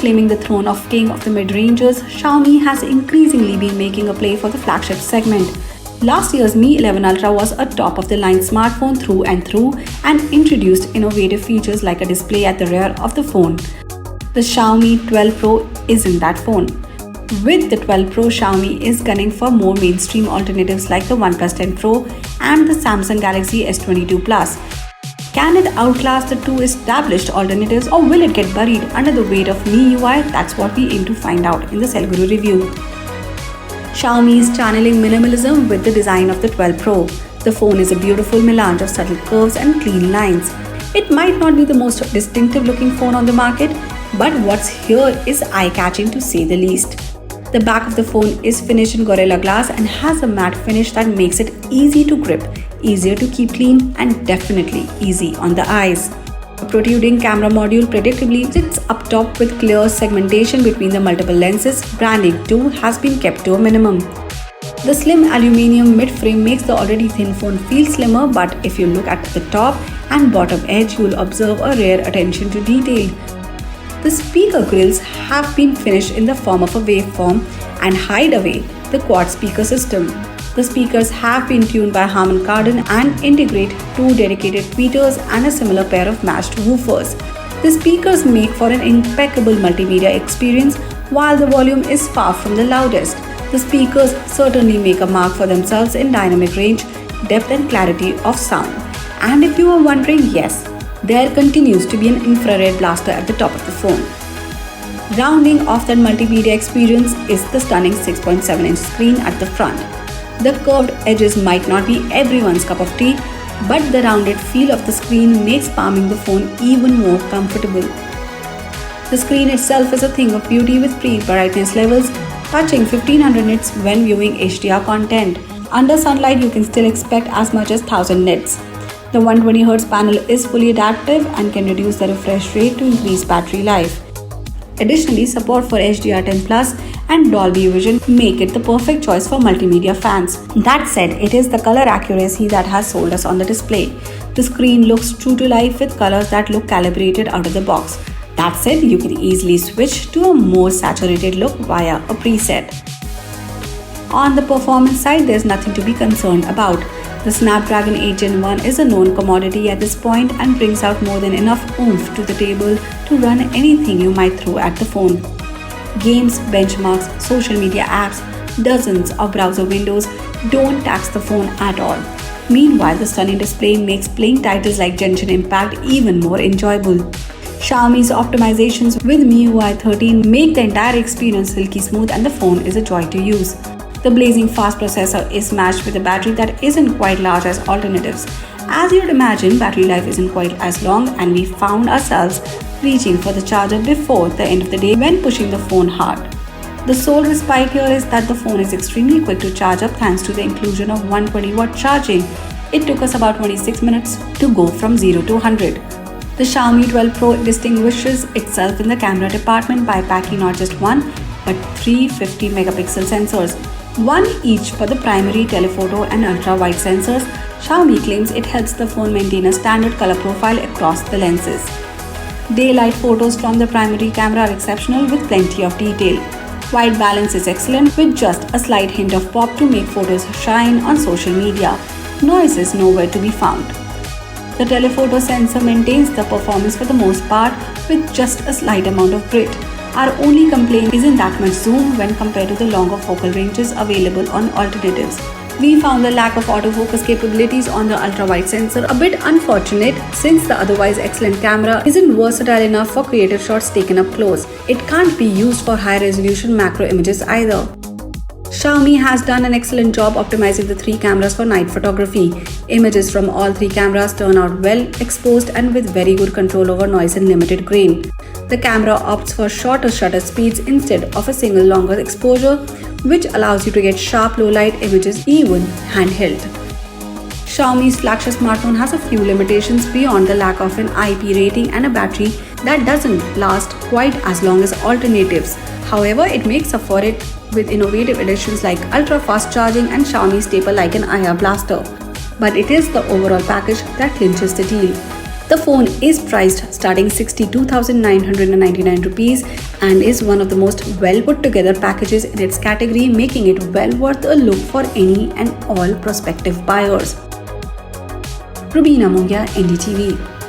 claiming the throne of king of the mid-rangers, Xiaomi has increasingly been making a play for the flagship segment. Last year's Mi 11 Ultra was a top-of-the-line smartphone through and through and introduced innovative features like a display at the rear of the phone. The Xiaomi 12 Pro isn't that phone. With the 12 Pro, Xiaomi is gunning for more mainstream alternatives like the OnePlus 10 Pro and the Samsung Galaxy S22 Plus. Can it outlast the two established alternatives, or will it get buried under the weight of MIUI? That's what we aim to find out in the Cell Guru review. Xiaomi is channeling minimalism with the design of the 12 Pro. The phone is a beautiful melange of subtle curves and clean lines. It might not be the most distinctive looking phone on the market, but what's here is eye-catching to say the least. The back of the phone is finished in Gorilla Glass and has a matte finish that makes it easy to grip, easier to keep clean, and definitely easy on the eyes. A protruding camera module predictably sits up top with clear segmentation between the multiple lenses. Branding too has been kept to a minimum. The slim aluminium mid-frame makes the already thin phone feel slimmer, but if you look at the top and bottom edge, you will observe a rare attention to detail. The speaker grills have been finished in the form of a waveform and hide away the quad speaker system. The speakers have been tuned by Harman Kardon and integrate two dedicated tweeters and a similar pair of matched woofers. The speakers make for an impeccable multimedia experience, while the volume is far from the loudest. The speakers certainly make a mark for themselves in dynamic range, depth and clarity of sound. And if you are wondering, yes, there continues to be an infrared blaster at the top of the phone. Rounding off that multimedia experience is the stunning 6.7-inch screen at the front. The curved edges might not be everyone's cup of tea, but the rounded feel of the screen makes palming the phone even more comfortable. The screen itself is a thing of beauty with pre-brightness levels touching 1500 nits when viewing HDR content. Under sunlight, you can still expect as much as 1000 nits. The 120Hz panel is fully adaptive and can reduce the refresh rate to increase battery life. Additionally, support for HDR10 Plus and Dolby Vision make it the perfect choice for multimedia fans. That said, it is the color accuracy that has sold us on the display. The screen looks true to life with colors that look calibrated out of the box. That said, you can easily switch to a more saturated look via a preset. On the performance side, there's nothing to be concerned about. The Snapdragon 8 Gen 1 is a known commodity at this point and brings out more than enough oomph to the table to run anything you might throw at the phone. Games, benchmarks, social media apps, dozens of browser windows don't tax the phone at all. Meanwhile, the stunning display makes playing titles like Genshin Impact even more enjoyable. Xiaomi's optimizations with MIUI 13 make the entire experience silky smooth and the phone is a joy to use. The blazing fast processor is matched with a battery that isn't quite large as alternatives. As you'd imagine, battery life isn't quite as long, and we found ourselves reaching for the charger before the end of the day when pushing the phone hard. The sole respite here is that the phone is extremely quick to charge up thanks to the inclusion of 120-watt charging. It took us about 26 minutes to go from 0 to 100. The Xiaomi 12 Pro distinguishes itself in the camera department by packing not just one, but three 50-megapixel sensors, one each for the primary, telephoto and ultra-wide sensors. Xiaomi claims it helps the phone maintain a standard color profile across the lenses. Daylight photos from the primary camera are exceptional with plenty of detail. White balance is excellent with just a slight hint of pop to make photos shine on social media. Noise is nowhere to be found. The telephoto sensor maintains the performance for the most part with just a slight amount of grit. Our only complaint isn't that much zoom when compared to the longer focal ranges available on alternatives. We found the lack of autofocus capabilities on the ultra-wide sensor a bit unfortunate since the otherwise excellent camera isn't versatile enough for creative shots taken up close. It can't be used for high-resolution macro images either. Xiaomi has done an excellent job optimizing the three cameras for night photography. Images from all three cameras turn out well exposed and with very good control over noise and limited grain. The camera opts for shorter shutter speeds instead of a single longer exposure, which allows you to get sharp low-light images even handheld. Xiaomi's flagship smartphone has a few limitations beyond the lack of an IP rating and a battery that doesn't last quite as long as alternatives. However, it makes up for it with innovative additions like ultra-fast charging and Xiaomi's staple like an IR blaster. But it is the overall package that clinches the deal. The phone is priced starting 62,999 rupees and is one of the most well put together packages in its category, making it well worth a look for any and all prospective buyers. Rubina Mongia, NDTV.